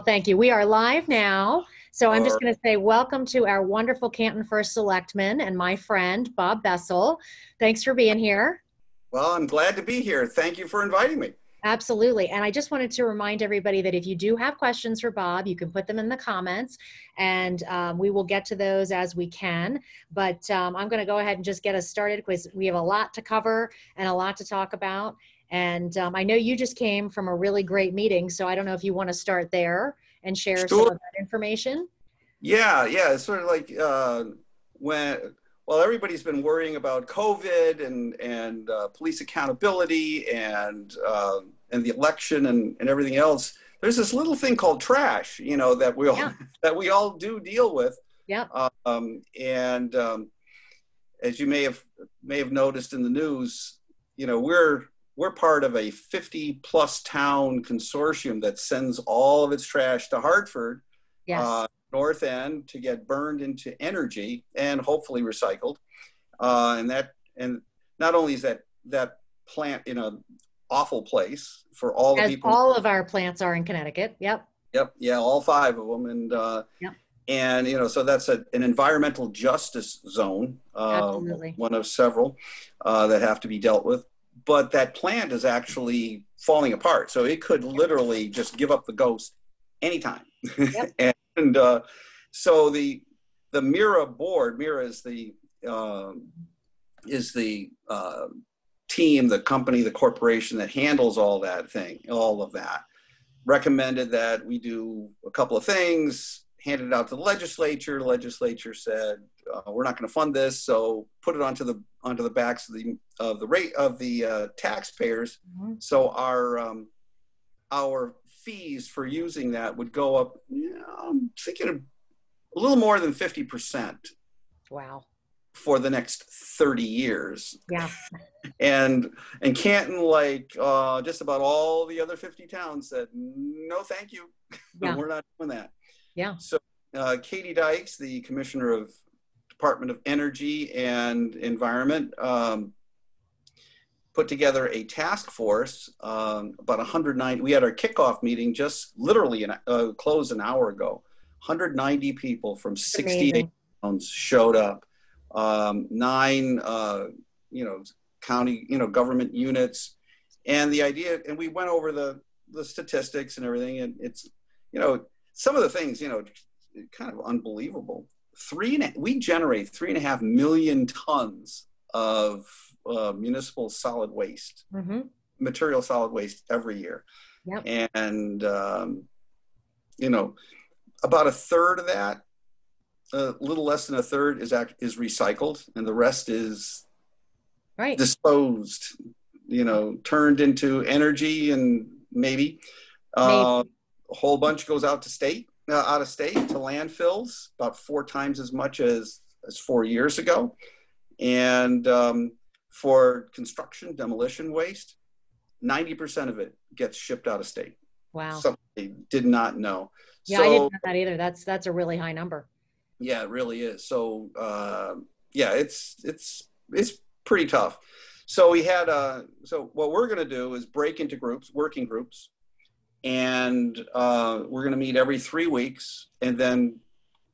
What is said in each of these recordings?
Thank you. We are live now. So I'm just Or, going to say welcome to our wonderful Canton First Selectman and my friend, Bob Bessel. Thanks for being here. well, I'm glad to be here. Thank you for inviting me. Absolutely. And I just wanted to remind everybody that if you do have questions for Bob, you can put them in the comments and we will get to those as we can. But I'm going to go ahead and just get us started because we have a lot to cover and a lot to talk about. And I know you just came from a really great meeting, so I don't know if you want to start there and share some Sure. of that information. Yeah. It's sort of like when, well, everybody's been worrying about COVID and police accountability and the election and everything else. There's this little thing called trash, that we all Yeah. that we all do deal with. Yeah. And as you may have noticed in the news, we're part of a 50 plus town consortium that sends all of its trash to Hartford, Yes. North End, to get burned into energy and hopefully recycled. And not only is that plant in an awful place for all the As people. all of our plants are in Connecticut. Yep. Yep, yeah, all five of them, Yep. and so that's an environmental justice zone, Absolutely. one of several that have to be dealt with. But that plant is actually falling apart, so it could literally just give up the ghost anytime. Yep. And so the Mira board, Mira is the team, the company, the corporation that handles all of that, recommended that we do a couple of things, handed it out to the legislature. The legislature said, we're not going to fund this, so put it onto the backs of the taxpayers. Mm-hmm. So our fees for using that would go up, I'm thinking a little more than 50%. Wow. For the next 30 years. Yeah. And Canton, like just about all the other 50 towns, said, no, thank you. Yeah. We're not doing that. Yeah. So Katie Dykes, the Commissioner of Department of Energy and Environment, put together a task force, about 190. We had our kickoff meeting just literally closed an hour ago. 190 people from 68 Amazing. towns showed up. 9 county government units, and the idea, and we went over the statistics and everything, and it's some of the things kind of unbelievable. We generate 3.5 million tons of municipal solid waste, Mm-hmm. material solid waste every year. Yep. And about a third of that, a little less than a third is recycled, and the rest is Right. disposed, turned into energy, and maybe a whole bunch goes out of state to landfills, about 4 times as much as 4 years ago. And for construction demolition waste, 90% of it gets shipped out of state. Wow. Something they did not know. Yeah, I didn't know that either. That's a really high number. Yeah, it really is. So it's pretty tough. So we had so what we're going to do is break into working groups, and we're going to meet every 3 weeks, and then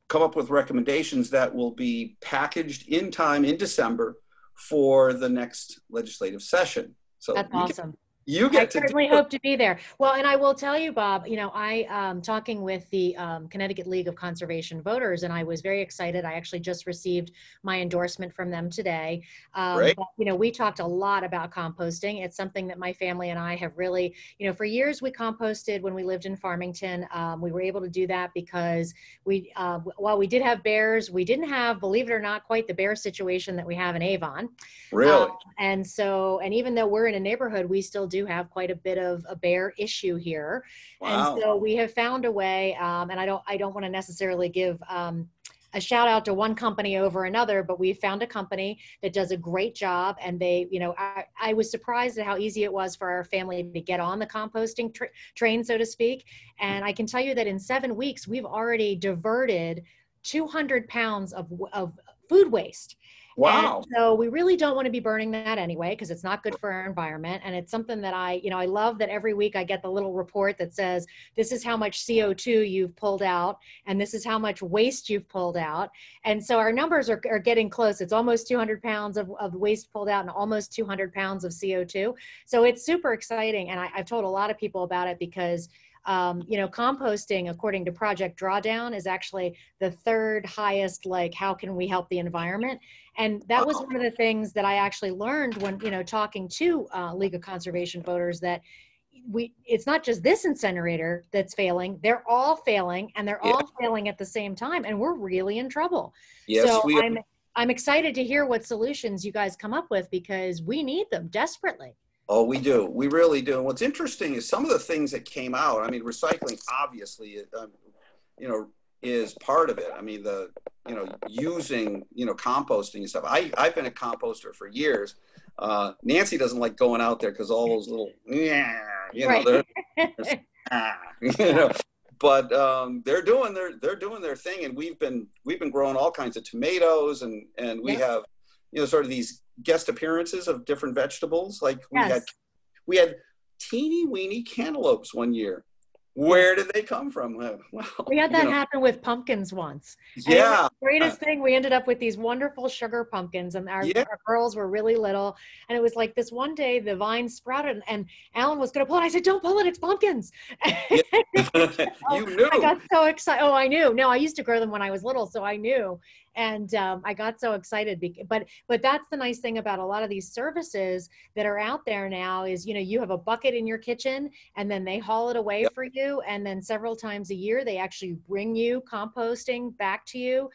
come up with recommendations that will be packaged in time in December for the next legislative session. So That's awesome. You I get to certainly hope to be there. Well, and I will tell you, Bob, I talking with the Connecticut League of Conservation Voters, and I was very excited. I actually just received my endorsement from them today. Right. But, we talked a lot about composting. It's something that my family and I have really, for years we composted when we lived in Farmington. We were able to do that because while we did have bears, we didn't have, believe it or not, quite the bear situation that we have in Avon. Really? And even though we're in a neighborhood, we still do have quite a bit of a bear issue here. Wow. And so we have found a way, and I don't want to necessarily give a shout out to one company over another, but we found a company that does a great job. And they, I was surprised at how easy it was for our family to get on the composting train, so to speak. And I can tell you that in 7 weeks, we've already diverted 200 pounds of food waste. And Wow. so we really don't want to be burning that anyway, because it's not good for our environment. And it's something that I love that every week I get the little report that says, this is how much CO2 you've pulled out, and this is how much waste you've pulled out. And so our numbers are getting close. It's almost 200 pounds of waste pulled out and almost 200 pounds of CO2. So it's super exciting. And I've told a lot of people about it because composting, according to Project Drawdown, is actually the third highest, like, how can we help the environment? And that was Wow. one of the things that I actually learned when, talking to League of Conservation Voters, that it's not just this incinerator that's failing, they're all failing, and they're Yeah. all failing at the same time. And we're really in trouble. Yes, So we are. I'm excited to hear what solutions you guys come up with, because we need them desperately. Oh, we do. We really do. And what's interesting is some of the things that came out. I mean, recycling obviously, is part of it. I mean, using, composting and stuff. I've been a composter for years. Nancy doesn't like going out there because all those little, Right. but they're doing their thing, and we've been growing all kinds of tomatoes, and we Yep. have, sort of these guest appearances of different vegetables. Like Yes. we had teeny weeny cantaloupes one year. Where did they come from? Well, We had that happen with pumpkins once. And it was yeah, the greatest thing. We ended up with these wonderful sugar pumpkins, and our girls were really little. And it was like this one day the vine sprouted, and Alan was going to pull it. I said, "Don't pull it, it's pumpkins." yeah. You knew. I got so excited. Oh, I knew. No, I used to grow them when I was little, so I knew. And I got so excited. But that's the nice thing about a lot of these services that are out there now is, you have a bucket in your kitchen, and then they haul it away Yep. for you. And then several times a year, they actually bring you composting back to you.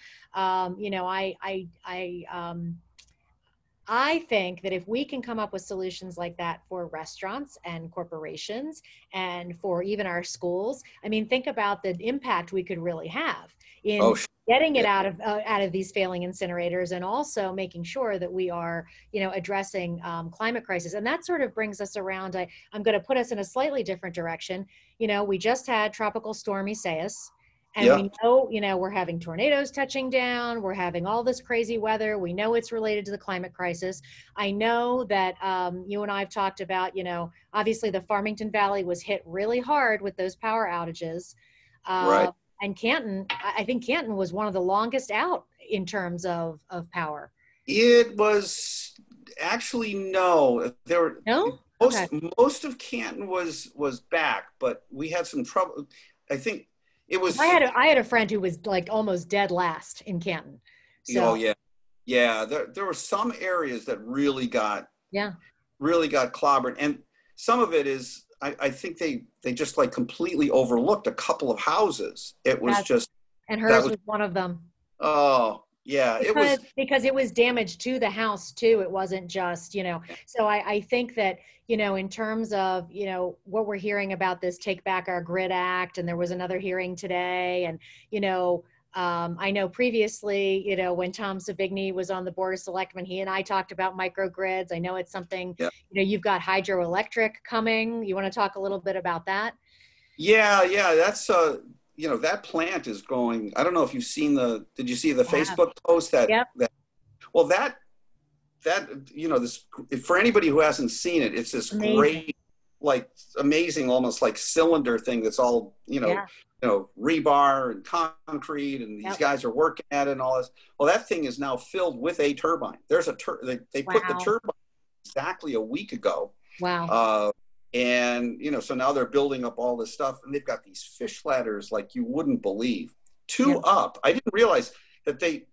I think that if we can come up with solutions like that for restaurants and corporations and for even our schools, I mean, think about the impact we could really have in getting it out of these failing incinerators, and also making sure that we are, addressing climate crisis. And that sort of brings us around. I'm going to put us in a slightly different direction. We just had Tropical Storm Isaias. And Yeah. we know, we're having tornadoes touching down. We're having all this crazy weather. We know it's related to the climate crisis. I know that you and I have talked about, obviously the Farmington Valley was hit really hard with those power outages. Right. And Canton, I think Canton was one of the longest out in terms of power. It was actually no. There were No? most of Canton was back, but we had some trouble. I think it was. I had a friend who was like almost dead last in Canton. So, oh yeah. There were some areas that really got clobbered, and some of it is I think they just like completely overlooked a couple of houses. It was and hers was one of them. Oh yeah, because it was damage to the house too. It wasn't just, so I think that, in terms of, what we're hearing about this Take Back Our Grid Act, and there was another hearing today, and, I know previously, when Tom Savigny was on the Board of Selectmen, he and I talked about microgrids. I know it's something, you've got hydroelectric coming. You want to talk a little bit about that? Yeah, that's that plant is going. I don't know if you've seen did you see the Facebook post that this, for anybody who hasn't seen it, it's this great, like amazing, almost like cylinder thing that's all, rebar and concrete, and these guys are working at it and all this. Well, that thing is now filled with a turbine. There's they put the turbine exactly a week ago. Wow. And, so now they're building up all this stuff, and they've got these fish ladders like you wouldn't believe. Up. I didn't realize that they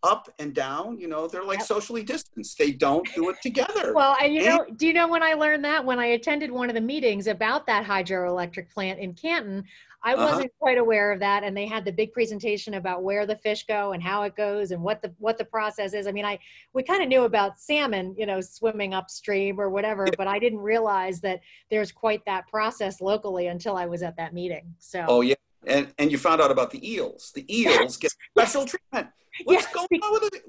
up and down, they're like socially distanced. They don't do it together. Well, and do you know when I learned that? When I attended one of the meetings about that hydroelectric plant in Canton, I wasn't quite aware of that. And they had the big presentation about where the fish go and how it goes and what the process is. I mean, we kind of knew about salmon, swimming upstream or whatever, but I didn't realize that there's quite that process locally until I was at that meeting. So. Oh yeah. And you found out about the eels. The eels get special treatment. What's going on with it?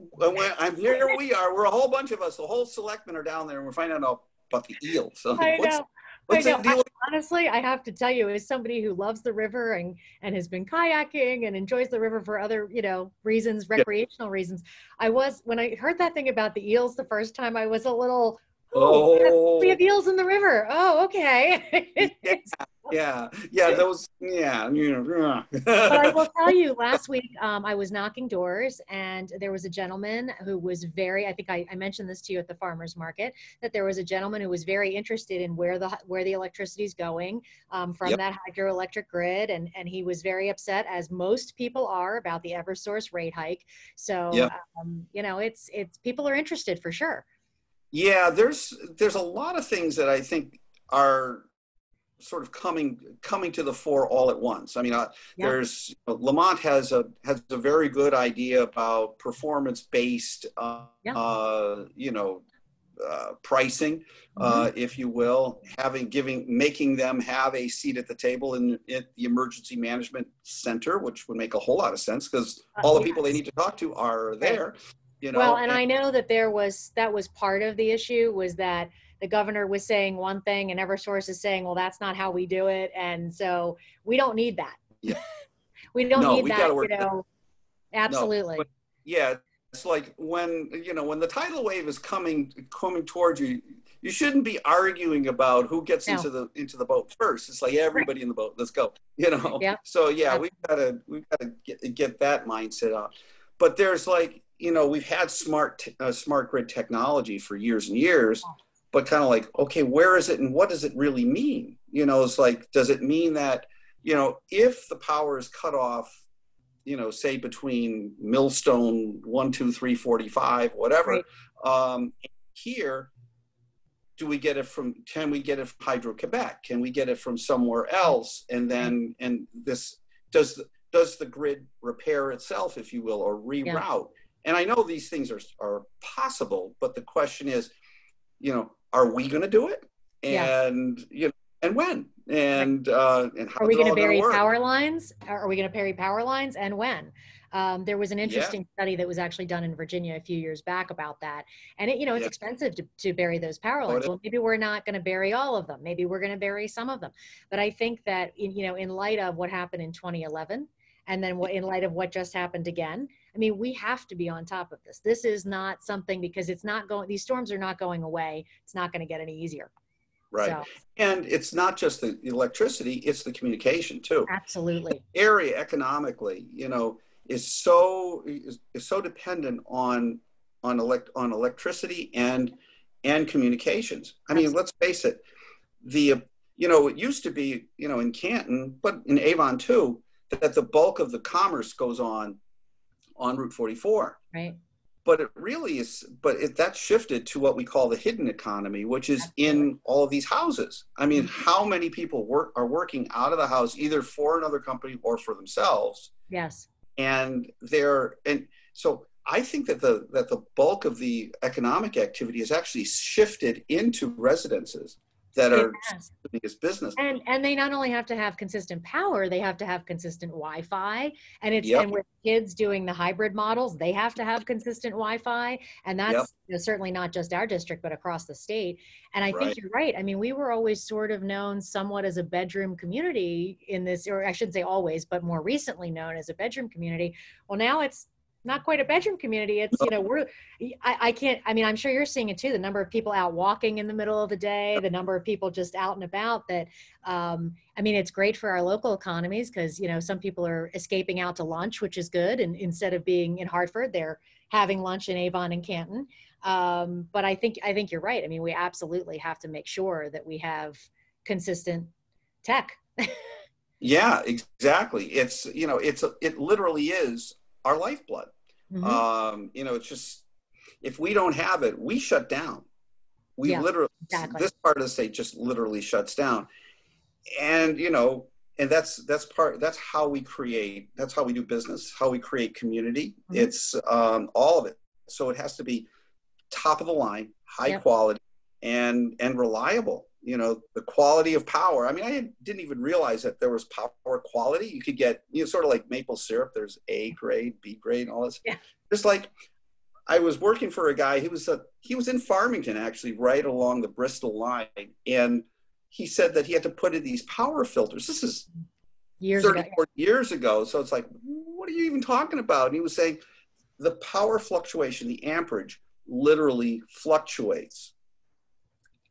I'm here. We are. We're a whole bunch of us. The whole selectmen are down there, and we're finding out about the eels. So I know. I What's the know. deal? Honestly, I have to tell you, as somebody who loves the river and has been kayaking and enjoys the river for other, reasons, Yeah. recreational reasons, when I heard that thing about the eels the first time, I was a little, oh, we Oh, have eels in the river. Oh, okay. yeah. Those, yeah. But I will tell you, last week I was knocking doors, and there was a gentleman who was I think I mentioned this to you at the farmers market, that there was a gentleman who was very interested in where the electricity is going from Yep. that hydroelectric grid, and he was very upset, as most people are, about the EverSource rate hike. So Yep. it's people are interested for sure. Yeah. There's a lot of things that I think are sort of coming to the fore all at once. I mean, Yeah. there's Lamont has a very good idea about performance based, Yeah. pricing, Hmm. if you will, making them have a seat at the table in the emergency management center, which would make a whole lot of sense because all the people they Yes. need to talk to are Right. there. Well, and And I know that that was part of the issue, was that the governor was saying one thing and Eversource is saying, well, that's not how we do it. And so we don't need that. yeah, We don't no, need we got that, to work. No, but absolutely. yeah, it's like when the tidal wave is coming towards you, you shouldn't be arguing about who gets No. into the boat first. It's like Right. everybody in the boat, let's go. Yeah. So yeah, we've got to get that mindset up. But there's we've had smart grid technology for years and years, but kind of like, okay, where is it and what does it really mean? It's like, does it mean that if the power is cut off, say between Millstone 1, 2, 3, 45, whatever. Right. Here, can we get it from Hydro-Quebec? Can we get it from somewhere Right. else? And Right. then, does the grid repair itself, if you will, or Yeah. reroute? And I know these things are possible, but the question is, are we going to do it? Yeah. And when? Right. And Are how's we it going to all going to bury work? power lines? Are we going to bury power lines, and when? There was an Yeah, interesting study that was actually done in Virginia a few years back about that. And it's yeah. expensive to bury those power Oh, lines. Well, maybe we're not going to bury all of them. Maybe we're going to bury some of them. But I think that, in light of what happened in 2011, and then in light of what just happened again, I mean, we have to be on top of this. This is not something, because these storms are not going away. It's not going to get any easier. right. So And it's not just the electricity, it's the communication too. absolutely. Area economically, is so dependent on electricity and communications. I mean, Absolutely. let's face it, it used to be, in Canton, but in Avon too, that the bulk of the commerce goes on Route 44. Right. But it really is, that shifted to what we call the hidden economy, which is Absolutely. in all of these houses. I mean, Mhm. how many people are working out of the house, either for another company or for themselves? Yes. And so I think that the bulk of the economic activity has actually shifted into residences that It are has. serving as business. And they not only have to have consistent power, they have to have consistent Wi-Fi. Yep, And with kids doing the hybrid models, they have to have consistent Wi-Fi. And yep, that's certainly not just our district, but across the state. And I right. think you're right. I mean, we were always sort of known somewhat as a bedroom community in this, or I shouldn't say always, but more recently known as a bedroom community. Well, now it's not quite a bedroom community. It's, I can't, I mean, I'm sure you're seeing it too. The number of people out walking in the middle of the day, the number of people just out and about that, I mean, it's great for our local economies because, some people are escaping out to lunch, which is good. And instead of being in Hartford, they're having lunch in Avon and Canton. But I think you're right. I mean, we absolutely have to make sure that we have consistent tech. Yeah, exactly. It literally is our lifeblood. Hmm. It's just, if we don't have it, we shut down. We Yeah, literally, exactly. this part of the state just literally shuts down. And, and that's how we create, that's how we do business, how we create community. Hmm. It's all of it. So it has to be top of the line, high Yep. quality, and reliable. The quality of power. I mean, I didn't even realize that there was power quality. You could get, sort of like maple syrup. There's A grade, B grade, and all this. Yeah. Just like, I was working for a guy. He was in Farmington, actually, right along the Bristol line, and he said that he had to put in these power filters. This is Years 30, ago. 40 years ago. So it's like, what are you even talking about? And he was saying the power fluctuation, the amperage literally fluctuates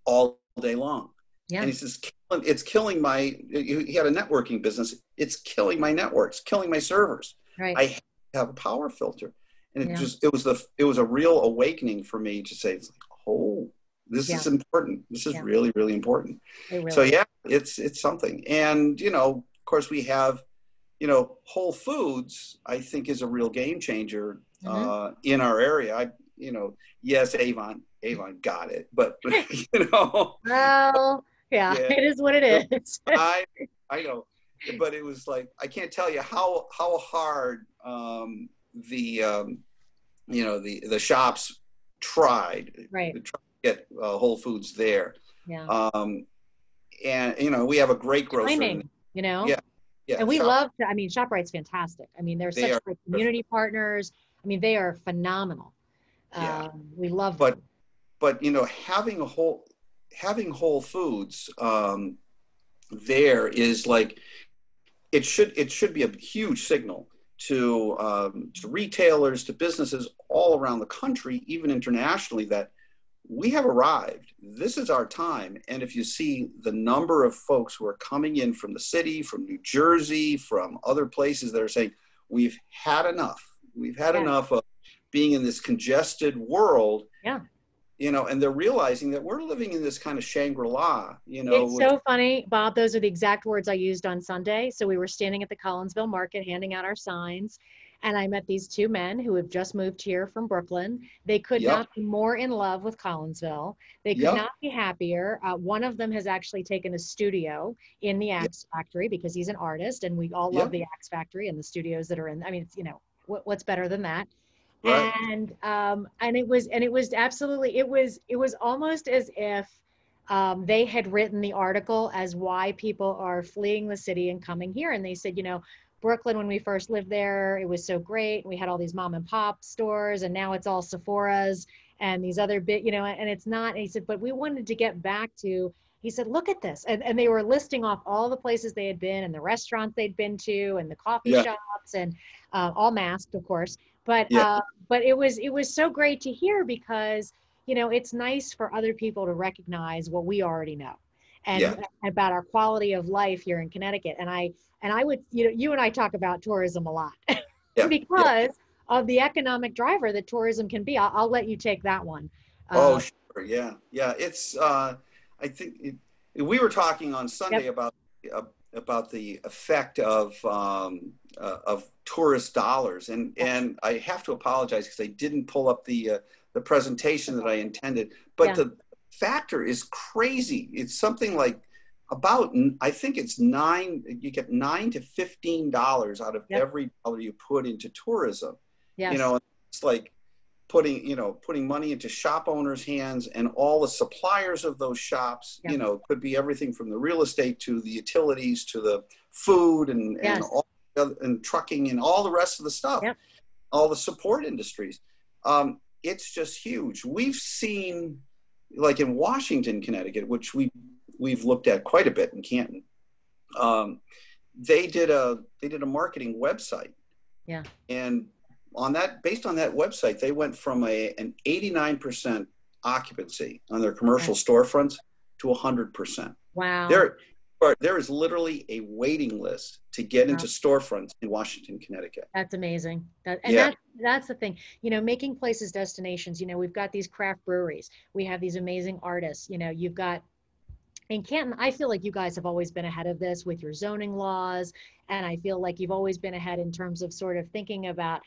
all day long. Yeah. And he says, it's killing my, he had a networking business. It's killing my networks, killing my servers. Right. I have a power filter. And Yeah. it was a real awakening for me to say, it's like, oh, this is important. This is really, really important. So yeah, it's something. And, you know, of course we have, you know, Whole Foods, I think is a real game changer in our area. You know, yes, Avon got it, but you know, well, yeah, it is what it is. I know, but it was like, I can't tell you how hard you know, the shops tried to get Whole Foods there. Yeah. And you know, we have a great grocer. Timing, you know. Yeah. Yeah. And we love to, I mean, ShopRite's fantastic. I mean, they're such great community partners. I mean, they are phenomenal. Yeah. We love them. But you know, having Whole Foods there is like, it should be a huge signal to retailers, to businesses all around the country, even internationally, that we have arrived. This is our time. And if you see the number of folks who are coming in from the city, from New Jersey, from other places that are saying, we've had enough. We've had enough of being in this congested world. Yeah. You know, and they're realizing that we're living in this kind of Shangri-La, you know. It's so funny, Bob. Those are the exact words I used on Sunday. So we were standing at the Collinsville market handing out our signs. And I met these two men who have just moved here from Brooklyn. They could not be more in love with Collinsville. They could not be happier. One of them has actually taken a studio in the Axe Factory because he's an artist, and we all love the Axe Factory and the studios that are in. I mean, it's, you know, what's better than that? Right. And it was absolutely, it was almost as if they had written the article as why people are fleeing the city and coming here. And they said, you know, Brooklyn, when we first lived there, it was so great. We had all these mom and pop stores, and now it's all Sephora's and these other you know, and it's not. And he said, but we wanted to get back to, he said, look at this. And they were listing off all the places they had been and the restaurants they'd been to and the coffee shops, and all masked, of course. But it was so great to hear, because, you know, it's nice for other people to recognize what we already know and about our quality of life here in Connecticut. And I would, you know, you and I talk about tourism a lot because of the economic driver that tourism can be. I'll let you take that one. Oh, sure. Yeah. Yeah. It's, I think we were talking on Sunday about the effect of tourist dollars. And I have to apologize because I didn't pull up the presentation that I intended, but the factor is crazy. It's something like, I think it's you get $9 to $15 out of every dollar you put into tourism. You know, it's like putting money into shop owners' hands, and all the suppliers of those shops, you know, could be everything from the real estate to the utilities to the food and all and trucking and all the rest of the stuff, all the support industries. It's just huge. We've seen, like in Washington, Connecticut, which we've looked at quite a bit in Canton. They did a marketing website. Yeah. And based on that website, they went from an 89% occupancy on their commercial storefronts to 100%. Wow. There is literally a waiting list to get into storefronts in Washington, Connecticut. That's amazing. That's the thing, you know, making places destinations. You know, we've got these craft breweries. We have these amazing artists. You know, you've got, in Canton, I feel like you guys have always been ahead of this with your zoning laws. And I feel like you've always been ahead in terms of sort of thinking about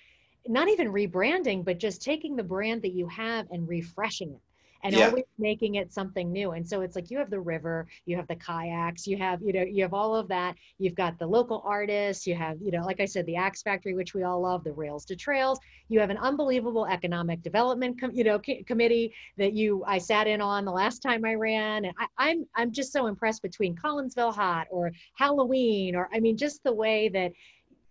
not even rebranding, but just taking the brand that you have and refreshing it. And always making it something new. And so it's like, you have the river, you have the kayaks, you have all of that. You've got the local artists, you have, you know, like I said, the Axe Factory, which we all love, the Rails to Trails. You have an unbelievable economic development, committee that I sat in on the last time I ran. And I'm just so impressed between Collinsville Hot or Halloween, or, I mean, just the way that,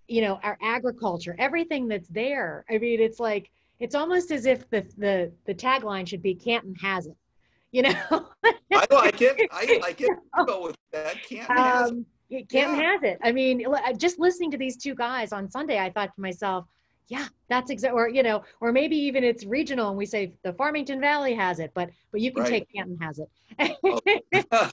you know, our agriculture, everything that's there. I mean, it's like, it's almost as if the tagline should be Canton has it, you know. I like it. I like it. I'll go with that. Canton has it. Canton Yeah. has it. I mean, just listening to these two guys on Sunday, I thought to myself, yeah, that's exactly, or, you know, or maybe even it's regional and we say the Farmington Valley has it, but you can Right. take Canton has Oh. it.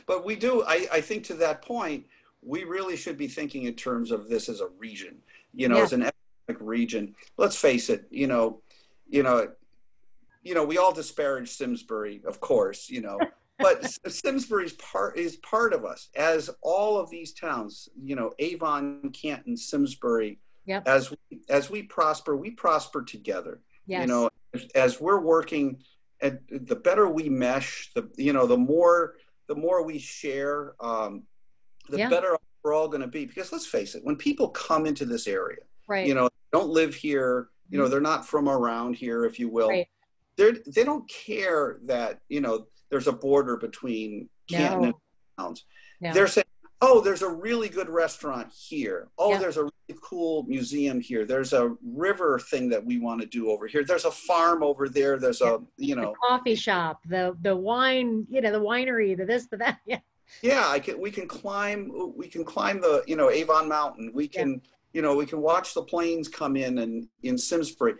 But we do, I think to that point, we really should be thinking in terms of this as a region, you know, Yeah, as an economic region. Let's face it, you know, we all disparage Simsbury, of course, but Simsbury's is part of us, as all of these towns, Avon, Canton, Simsbury, yep, as we prosper together. You yes, know, as we're working, and the better we mesh, the more we share, the yeah, better we're all going to be. Because let's face it, when people come into this area, right, don't live here, mhm, they're not from around here, if you will. right, They don't care that there's a border between Canton and no, towns. no, They're saying, oh, there's a really good restaurant here. Oh, yep, there's a really cool museum here. There's a river thing that we want to do over here. There's a farm over there. There's yep. a The coffee shop, the wine, you know, the winery, the this, the that, yeah, yeah, we can climb the Avon Mountain. We yeah, can we can watch the planes come in in Simsbury.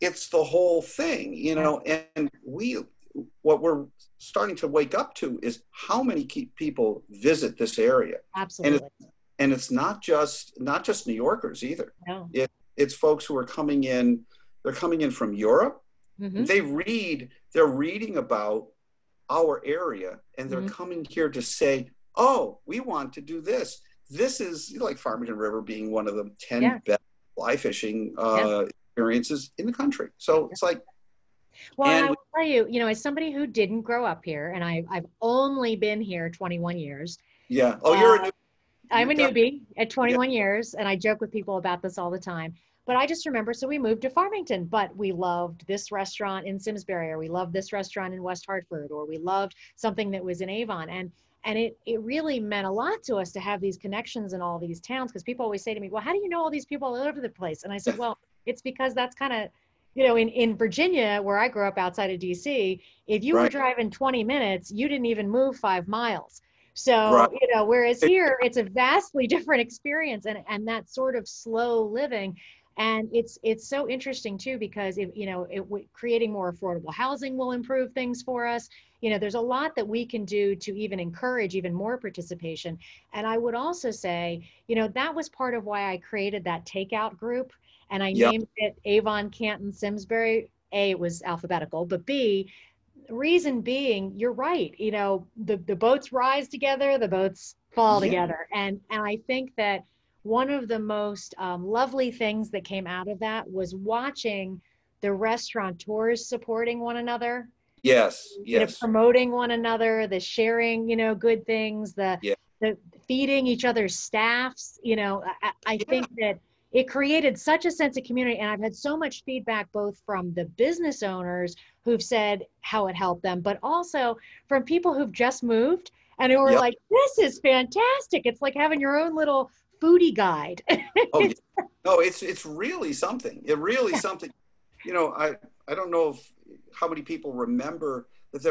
It's the whole thing, yeah, and what we're starting to wake up to is how many people visit this area. And absolutely, it's not just New Yorkers either. no, It's folks who are coming in. They're coming in from Europe. mm-hmm, They're reading about our area, and they're mm-hmm, coming here to say, oh, we want to do this. This is like Farmington River being one of the 10 yeah, best fly fishing yeah. experiences in the country. So it's like, Well, and I and we, will tell you, you know, as somebody who didn't grow up here, and I've only been here 21 years. yeah. Oh, uh, I'm you're a definitely, newbie at yeah, 21 years, and I joke with people about this all the time. But I just remember, so we moved to Farmington, but we loved this restaurant in Simsbury, or we loved this restaurant in West Hartford, or we loved something that was in Avon. And it really meant a lot to us to have these connections in all these towns, because people always say to me, well, how do you know all these people all over the place? And I said, yeah, well, it's because that's kind of, you know, in Virginia, where I grew up outside of DC, if you were right, driving 20 minutes, you didn't even move 5 miles. right, So, you know, whereas here it's a vastly different experience, and that sort of slow living. And it's so interesting too, because if, you know, creating more affordable housing will improve things for us. You know, there's a lot that we can do to even encourage even more participation. And I would also say, you know, that was part of why I created that takeout group, and I yeah, named it Avon, Canton, Simsbury. A, it was alphabetical, but B, reason being, you're right. You know, the boats rise together, the boats fall yeah, together. And I think that one of the most lovely things that came out of that was watching the restaurateurs supporting one another, yes, you know, yes, promoting one another, the sharing, you know, good things, yeah, the feeding each other's staffs. You know, I yeah, think that it created such a sense of community. And I've had so much feedback both from the business owners who've said how it helped them, but also from people who've just moved and who are yeah. like, this is fantastic. It's like having your own little foodie guide. Oh, yeah. No, it's really something. It really something. I don't know how many people remember that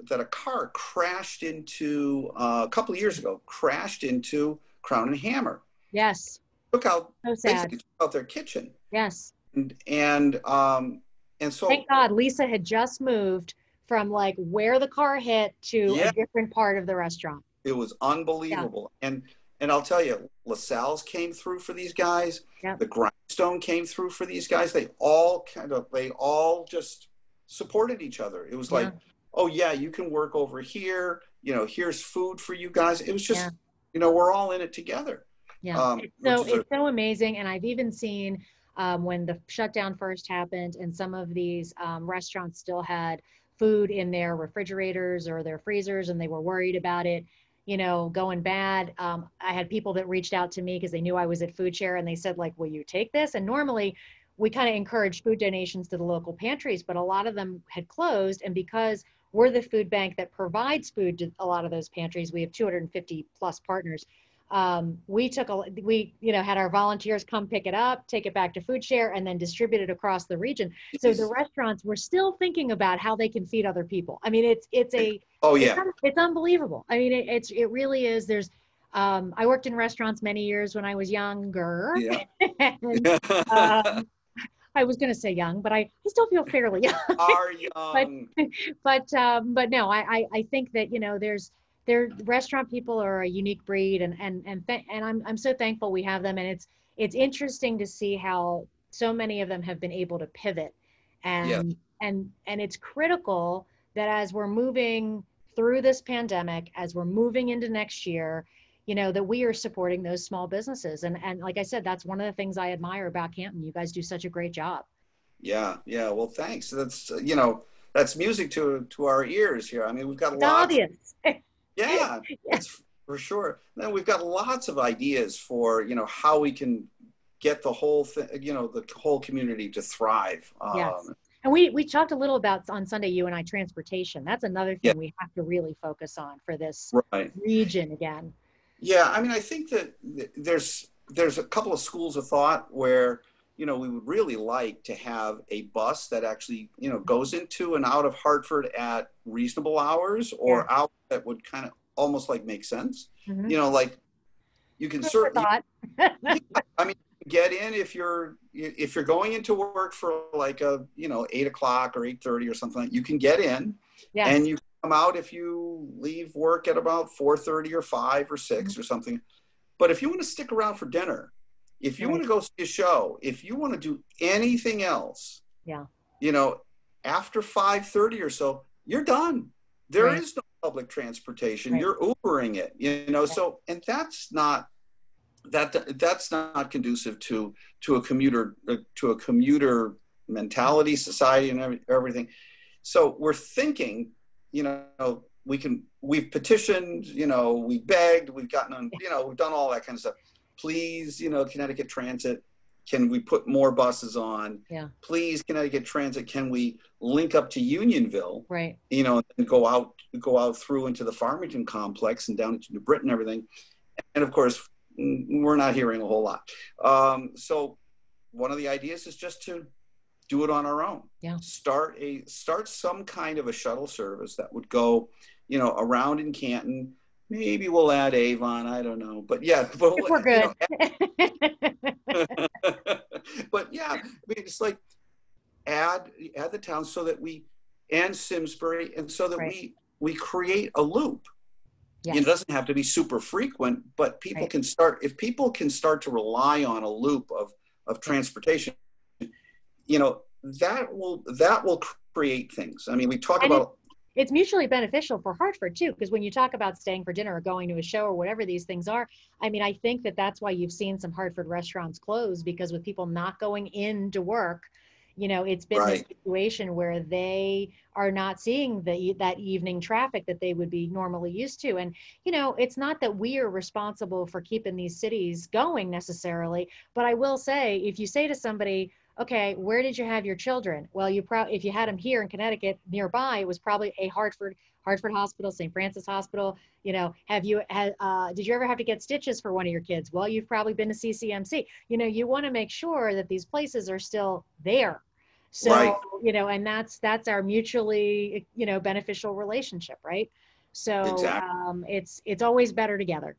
that a car crashed into a couple of years ago, crashed into Crown and Hammer, Yes. took out So sad. basically took out their kitchen, Yes. and so Thank God Lisa had just moved from like where the car hit to a yeah, different part of the restaurant. it was Yeah. unbelievable. And I'll tell you, LaSalle's came through for these guys. Yeah. The Grindstone came through for these guys. They all just supported each other. It was Yeah. like, oh yeah, you can work over here. Here's food for you guys. It was Yeah. just, we're all in it together, Yeah. which is It's so amazing. And I've even seen when the shutdown first happened and some of these restaurants still had food in their refrigerators or their freezers and they were worried about it, you know, going bad. I had people that reached out to me because they knew I was at Food Share and they said, like, will you take this? And normally we kind of encourage food donations to the local pantries, but a lot of them had closed. And because we're the food bank that provides food to a lot of those pantries, we have 250 plus partners. we had our volunteers come pick it up, take it back to food share, and then distribute it across the region. So the Jeez. restaurants were still thinking about how they can feed other people. I mean, Oh yeah. it's unbelievable. I mean, it really is. I worked in restaurants many years when I was younger, Yeah. and um, I was going to say young, but I still feel fairly young. Are but young. but no, I think that there restaurant people are a unique breed, and I'm so thankful we have them, and it's interesting to see how so many of them have been able to pivot, Yeah. and it's critical that as we're moving through this pandemic, as we're moving into next year, that we are supporting those small businesses, and like I said, that's one of the things I admire about Canton. You guys do such a great job. Yeah. Yeah. Well, thanks. That's that's music to our ears here. I mean, we've got It's lots. obvious. Yeah, Yeah. that's for sure. Then we've got lots of ideas for how we can get the whole thing, the whole community to thrive. Yes. And we talked a little about on Sunday, you and I, transportation. That's another Yeah, thing we have to really focus on for this right. region again. Yeah, I mean, I think that there's a couple of schools of thought where we would really like to have a bus that actually goes into and out of Hartford at reasonable hours, Yeah. or out that would kind of almost like make sense. Mm-hmm. Like you can Food for certainly. thought. Yeah, I mean, get in if you're going into work for like 8 o'clock or 8:30 or something. You can get in, and Yes. you come out if you leave work at about 4:30 or 5 or Mm-hmm. 6 or something. But if you want to stick around for dinner, if you want Right. to go see a show, if you want to do anything else, Yeah. you know, after 5:30 or so, you're done. There Right. is no public transportation. Right. You're Ubering it, Yeah. So, and that's not conducive to a commuter mentality, society, and everything. So we're thinking, we've petitioned, we begged, we've gotten on, we've done all that kind of stuff. Please, Connecticut Transit, can we put more buses on? Yeah. Please, Connecticut Transit, can we link up to Unionville? Right. And go out through into the Farmington complex and down into New Britain and everything. And of course, we're not hearing a whole lot. So one of the ideas is just to do it on our own. Yeah. Start some kind of a shuttle service that would go, around in Canton. Maybe we'll add Avon. I don't know, but yeah, If we're good. But yeah, I mean, it's like add the town so that and Simsbury, and so that Right. we create a loop. Yes. It doesn't have to be super frequent, but people Right. can start, if people can start to rely on a loop of transportation, that will create things. I mean, we talk And about. it's mutually beneficial for Hartford too, because when you talk about staying for dinner or going to a show or whatever these things are, I mean, I think that's why you've seen some Hartford restaurants close, because with people not going in to work, it's been this Right. situation where they are not seeing that evening traffic that they would be normally used to. And, it's not that we are responsible for keeping these cities going necessarily, but I will say, if you say to somebody, okay, where did you have your children? Well, if you had them here in Connecticut nearby, it was probably a Hartford Hospital, St. Francis Hospital. Did you ever have to get stitches for one of your kids? Well, you've probably been to CCMC. You want to make sure that these places are still there. So, Right. And that's our mutually, beneficial relationship, right? So, Exactly. it's always better together.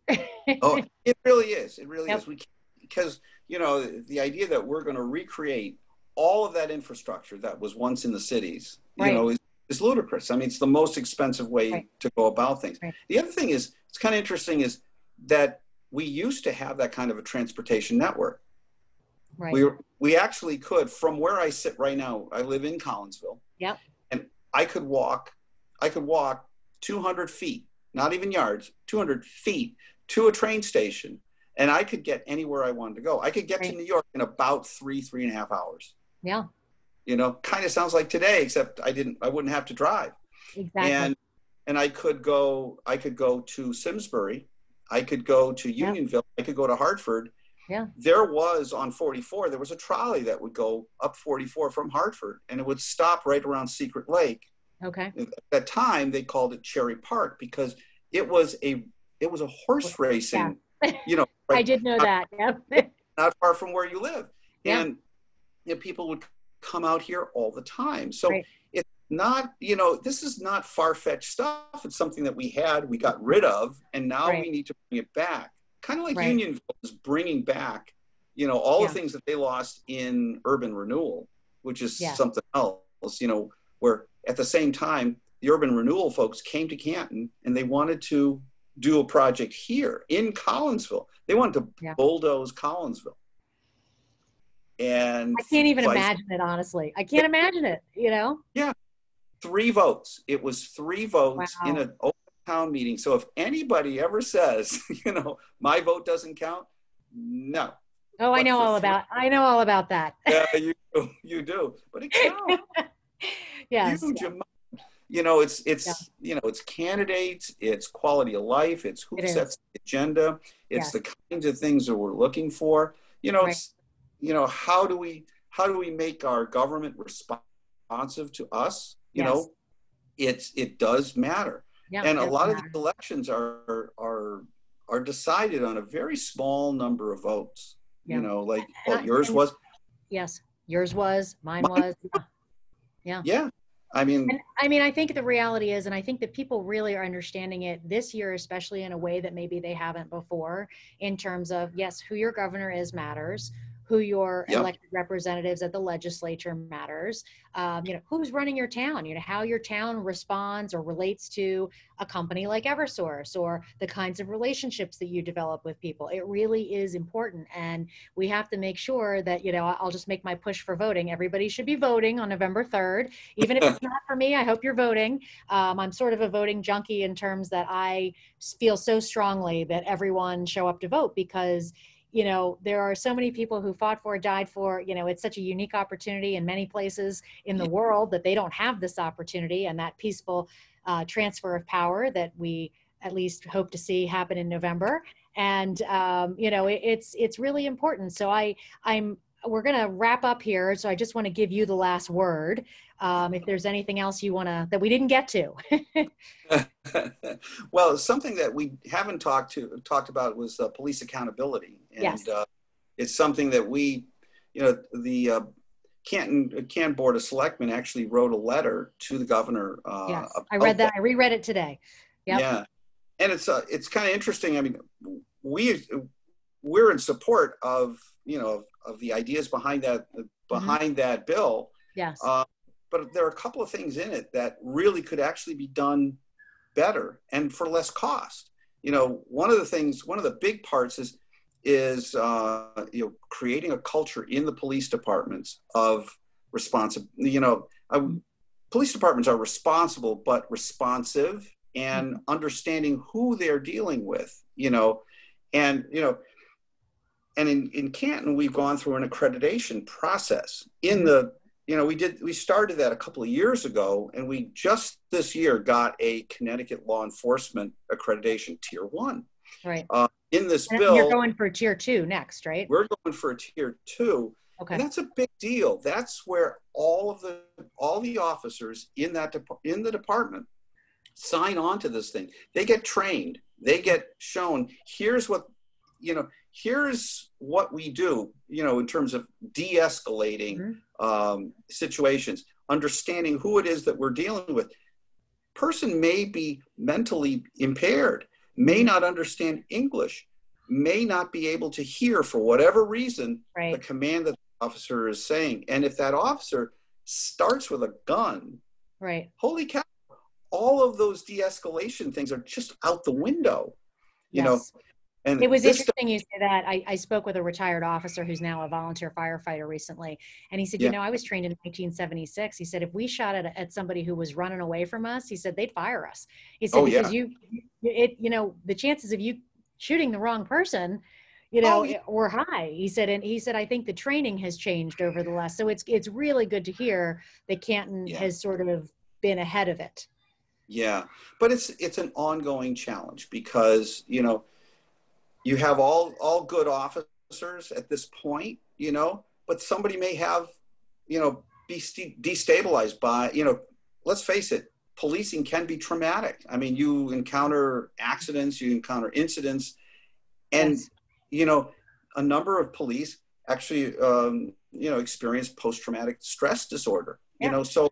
Oh, it really is. It really Yep. is. Because the idea that we're going to recreate all of that infrastructure that was once in the cities, Right. is ludicrous. I mean, it's the most expensive way Right. to go about things. Right. The other thing is, it's kind of interesting, is that we used to have that kind of a transportation network. Right. We actually could, from where I sit right now, I live in Collinsville. Yep. And I could walk 200 feet, not even yards, 200 feet to a train station, and I could get anywhere I wanted to go. I could get Right. to New York in about 3.5 hours. Yeah. Kind of sounds like today, except I wouldn't have to drive. Exactly. And I could go to Simsbury, I could go to Unionville, I could go to Hartford. Yeah. There was on 44, there was a trolley that would go up 44 from Hartford, and it would stop right around Secret Lake. Okay. At that time, they called it Cherry Park because it was a horse racing you know, I right, did know that. Yep. not far from where you live. Yeah. And people would come out here all the time. So Right. it's not, this is not far-fetched stuff. It's something that we got rid of, and now Right. we need to bring it back. Kind of like Right. Unionville is bringing back, all the Yeah. things that they lost in urban renewal, which is Yeah. something else, where at the same time, the urban renewal folks came to Canton and they wanted to do a project here in Collinsville. They wanted to Yeah. bulldoze Collinsville. And I can't even vice imagine it, honestly. I can't imagine it, Yeah, 3 votes. It was 3 votes in Wow. an open town meeting. So if anybody ever says, my vote doesn't count, no. Oh, But for I know all about that. yeah, you do. But it counts. Yes. Huge Yeah. amount. It's candidates, it's quality of life, it's who It sets is. the agenda, it's Yes. the kinds of things that we're looking for. Right. It's how do we make our government responsive to us? Yes. It does matter. Yeah. And It a does lot of matter. these elections are decided on a very small number of votes. Yeah. Like And yours was. yes, yours was, mine Mine, was. Yeah. yeah. I mean, And I mean, I think the reality is, and I think that people really are understanding it this year, especially in a way that maybe they haven't before, in terms of, yes, who your governor is matters, who your yep. elected representatives at the legislature matters, who's running your town, how your town responds or relates to a company like Eversource, or the kinds of relationships that you develop with people. It really is important. And we have to make sure that, I'll just make my push for voting. Everybody should be voting on November 3rd. Even if it's not for me, I hope you're voting. I'm sort of a voting junkie in terms that I feel so strongly that everyone show up to vote, because there are so many people who fought for, died for, it's such a unique opportunity in many places in the world that they don't have this opportunity and that peaceful transfer of power that we at least hope to see happen in November. And, it's really important. So we're going to wrap up here. So I just want to give you the last word. If there's anything else that we didn't get to. Well, something that we haven't talked about was police accountability. And yes. It's something that the Canton Board of Selectmen actually wrote a letter to the governor. Yes, I read that. I reread it today. Yep. Yeah. And it's kind of interesting. I mean, we're in support of the ideas behind that bill. Yes. But there are a couple of things in it that really could actually be done better and for less cost. One of the big parts is creating a culture in the police departments of responsive. Police departments are responsible but responsive and understanding who they're dealing with. And in Canton, we've gone through an accreditation process we started that a couple of years ago, and we just this year got a Connecticut law enforcement accreditation Tier 1. Right. In this and bill, you're going for Tier 2 next, right? We're going for a Tier 2. Okay. And that's a big deal. That's where all the officers in the department sign on to this thing. They get trained. They get shown, here's what we do, in terms of de-escalating situations, understanding who it is that we're dealing with. Person may be mentally impaired, may not understand English, may not be able to hear for whatever reason the command that the officer is saying. And if that officer starts with a gun, right, holy cow, all of those de-escalation things are just out the window. And it was interesting you say that. I spoke with a retired officer who's now a volunteer firefighter recently. And he said, I was trained in 1976. He said, if we shot at somebody who was running away from us, he said, they'd fire us. He said, because the chances of you shooting the wrong person, were high. He said, I think the training has changed over the last, so it's really good to hear that Canton has sort of been ahead of it. Yeah. But it's an ongoing challenge because, you have all good officers at this point, but somebody may have, be destabilized by, let's face it, policing can be traumatic. I mean, you encounter accidents, you encounter incidents, And, Yes. you know, a number of police actually, you know, experience post-traumatic stress disorder, you Yeah. know, so,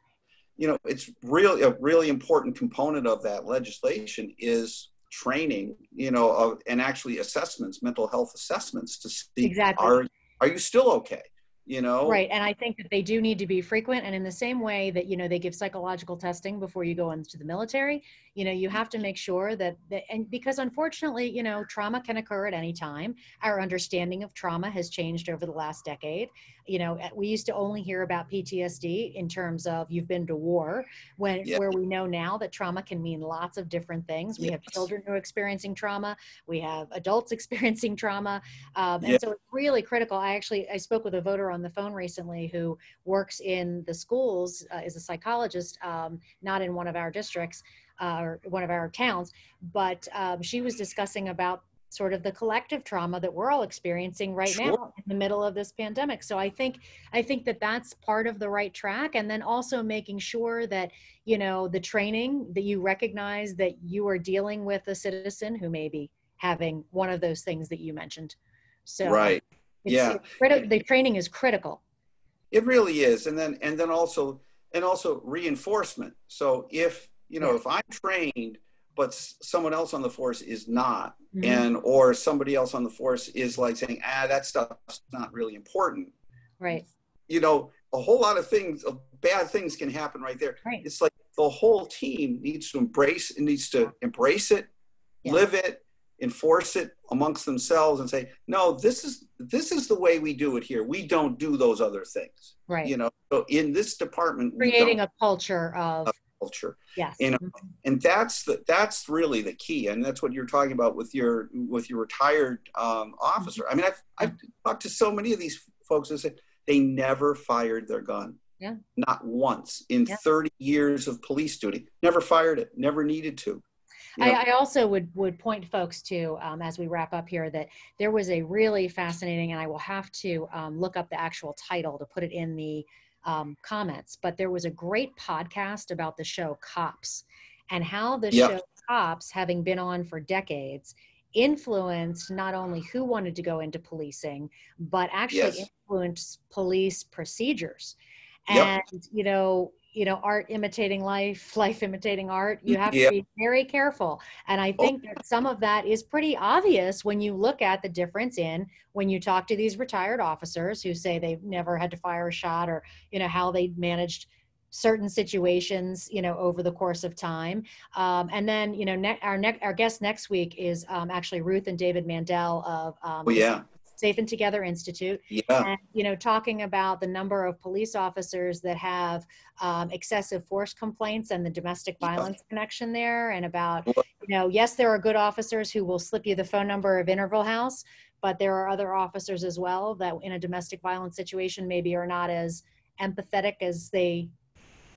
you know, it's really a really important component of that legislation is training, you know, and actually assessments, mental health assessments to see, Exactly. are you still okay? You know? Right. And I think that they do need to be frequent. And in the same way that, they give psychological testing before you go into the military, you have to make sure that, and because unfortunately, trauma can occur at any time. Our understanding of trauma has changed over the last decade. We used to only hear about PTSD in terms of you've been to war, Yeah. where we know now that trauma can mean lots of different things. We have Yes. children who are experiencing trauma. We have adults experiencing trauma. Yeah. And so it's really critical. I spoke with a voter on the phone recently who works in the schools, is a psychologist, not in one of our districts or one of our towns, but she was discussing about sort of the collective trauma that we're all experiencing right Sure. now in the middle of this pandemic. So I think that that's part of the right track. And then also making sure that, the training that you recognize that you are dealing with a citizen who may be having one of those things that you mentioned. So Right. Yeah. the training is critical. It really is. And then also reinforcement. So if, you know, Yeah. if I'm trained, but someone else on the force is not, Mm-hmm. or somebody else on the force is like saying, that stuff's not really important. Right. You know, a whole lot of things, bad things can happen right there. Right. It's like the whole team needs to embrace it, Yeah. live it, enforce it amongst themselves and say, no, this is the way we do it here. We don't do those other things. Right. You know, so in this department, we Creating don't. a culture of Culture. yes. You know, Mm-hmm. and that's really the key. And that's what you're talking about with your retired officer. I mean, I've talked to so many of these folks who said they never fired their gun. Yeah. Not once in 30 years of police duty. Never fired it, never needed to. You know? I also would point folks to, as we wrap up here, that there was a really fascinating, and I will have to look up the actual title to put it in the comments, but there was a great podcast about the show Cops and how the show Cops, having been on for decades, influenced not only who wanted to go into policing, but actually influenced police procedures. And, art imitating life, life imitating art, you have to be very careful. And I think that some of that is pretty obvious when you look at the difference in when you talk to these retired officers who say they've never had to fire a shot, or, how they managed certain situations, over the course of time. And then, our guest next week is actually Ruth and David Mandel of Safe and Together Institute. Yeah. And, talking about the number of police officers that have excessive force complaints and the domestic violence connection there. And about, yes, there are good officers who will slip you the phone number of Interval House, but there are other officers as well that in a domestic violence situation maybe are not as empathetic as they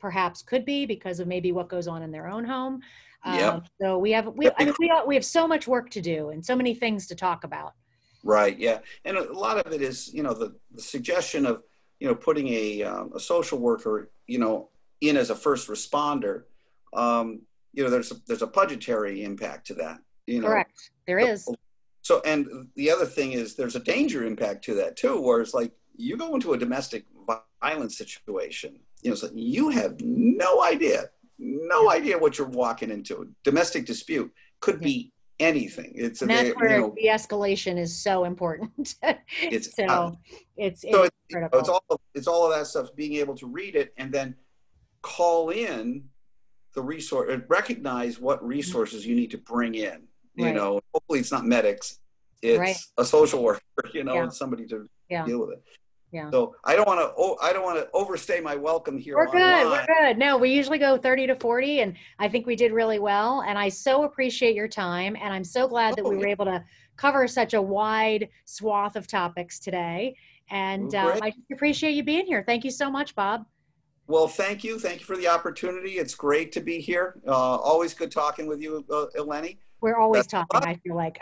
perhaps could be because of maybe what goes on in their own home. So we have so much work to do and so many things to talk about. Right. Yeah. And a lot of it is, the suggestion of, putting a social worker, in as a first responder. There's a budgetary impact to that. Correct. There is. So, and the other thing is there's a danger impact to that too, where it's like you go into a domestic violence situation, so you have no idea what you're walking into. Domestic dispute could be anything. It's that's where de-escalation is so important. It's critical. It's all of that stuff, being able to read it and then call in the resource, recognize what resources you need to bring in. Hopefully it's not medics, it's a social worker, and somebody to deal with it. Yeah. So I don't want to overstay my welcome here. We're good. No, we usually go 30 to 40, and I think we did really well. And I so appreciate your time, and I'm so glad that we were able to cover such a wide swath of topics today. And I just appreciate you being here. Thank you so much, Bob. Well, thank you. Thank you for the opportunity. It's great to be here. Always good talking with you, Eleni. We're always talking, I feel like.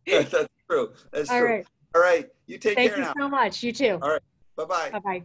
That's true. That's true. Right. All right. You take care now. Thank you so much. You too. All right. Bye-bye. Bye-bye.